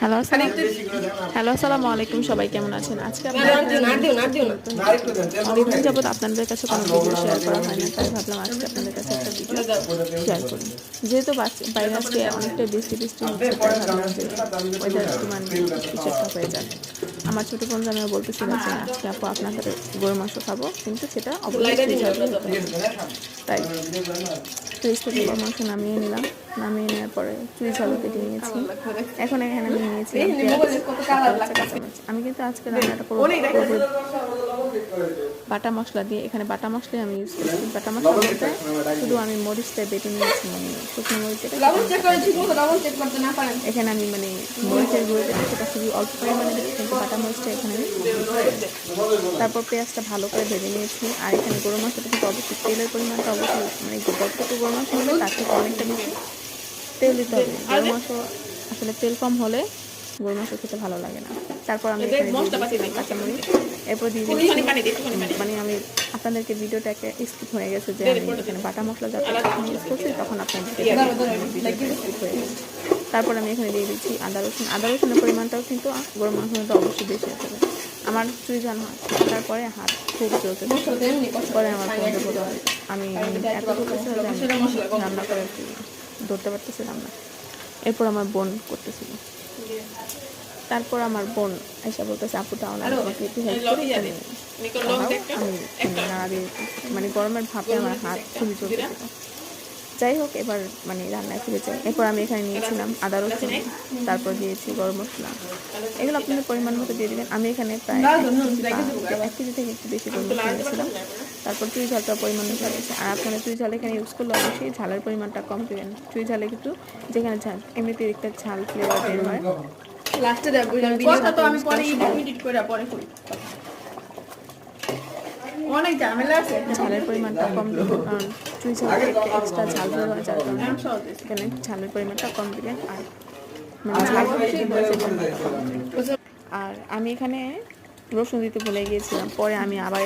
Hello আসসালামু আলাইকুম, সবাই কেমন আছেন? আজকে অনেকদিন যাবত আপনাদের কাছে কোনো ভিডিও শেয়ার করা হয় না, তাই ভাবলাম আজকে আপনাদের কাছে একটা ভিডিও শেয়ার করি। যেহেতু বাইরে আজকে অনেকটা বৃষ্টি হচ্ছে, তাই ভাবলাম যে ওয়েদার ডিমান্ড কিছু একটা হয়ে যাক। আমার ছোটো বোন জামাই বলতেছিল যে আজকে আপু আপনাদের গরু মাংস খাবো, কিন্তু সেটা অবশ্যই তাই ফ্রিজ থেকে গরু মাংস নামিয়ে নিলাম। নামিয়ে নেওয়ার পরে চুই ঝালও কেটে নিয়েছি। এখন এখানে আমি নিয়েছি কাঁচামরিচ। আমি কিন্তু আজকে রান্নাটা করবো বাটা মশলা দিয়ে। এখানে বাটা মশলাই আমি ইউজ করছি। বাটা মশলা বলতে শুধু আমি মরিচটা বেটে নিয়েছি, মানে শুকনো মরিচ যেটা। এখানে আমি মানে মরিচের গুঁড়ো যেটা সেটা খুবই অল্প পরিমাণে দিচ্ছি, কিন্তু বাটা মরিচটা এখানে আমি তারপর পেঁয়াজটা ভালো করে ভেজে নিয়েছি। আর এখানে গরু মাংসটা কিন্তু অবশ্যই তেলের পরিমাণটা অবশ্যই মানে যতটুকু গরু মাংস হলে তার থেকে অনেকটা বেশি তেল দিতে হবে। গরু মাংস আসলে তেল কম হলে গরু মাংস খেতে ভালো লাগে না। তারপর আমি এখানে কাঁচামরিচ, এরপর দিয়ে মানে আমি আপনাদেরকে ভিডিওটাকে স্কিপ হয়ে গেছে যে আমি এখানে বাটা মশলা যখন ইউজ করছি তখন আপনাদের স্কিপ হয়ে গেছে। তারপর আমি এখানে দিয়ে দিচ্ছি আদা রসুন। আদা রসুনের পরিমাণটাও কিন্তু গরু মাংসের মধ্যে অবশ্যই বেশি হতে হবে। আমার চুই ঝাল তারপরে হাত খুব চলতে পরে আমার আমি এতটুকু রান্না করে ধরতে পারতেছিলাম না। এরপর আমার বোন করতেছিল। তারপর আমার বোন এসে বলতেছে আপু তাও না আমাকে একটু হেল্প করি, আমি নাড়াবে মানে গরমের ভাপে আমার হাত খুবই চলতেছিল। যাই হোক, এবার মানে রান্নায় ফিরে যাই। এরপর আমি এখানে নিয়েছিলাম আদা রসুন, তারপর দিয়েছি গরম মশলা। এগুলো আপনাদের পরিমাণ মতো দিয়ে দেবেন। আমি এখানে প্রায় 1 কেজি থেকে একটু বেশি গরম মশলা দিয়েছিলাম। তারপর চুই ঝালটা পরিমাণ মতো দিয়েছি। আর আপনারা চুই ঝাল এখানে ইউজ করলে অবশ্যই ঝালের পরিমাণটা কম দেবেন। চুই ঝালে কিন্তু যেখানে ঝাল এমনিতে একটা ঝাল ফ্লেভার বের হয়। লাস্টে অনেক ঝামেলা আছে, ঝালের পরিমাণটা কম দেবেন, কারণ চুই ঝাল একটা এক্সট্রা ঝাল বের হয়, যার কারণে এখানে ঝালের পরিমাণটা কম দেবেন। আর আমি এখানে রসুন দিতে ভুলে গিয়েছিলাম, পরে আমি আবার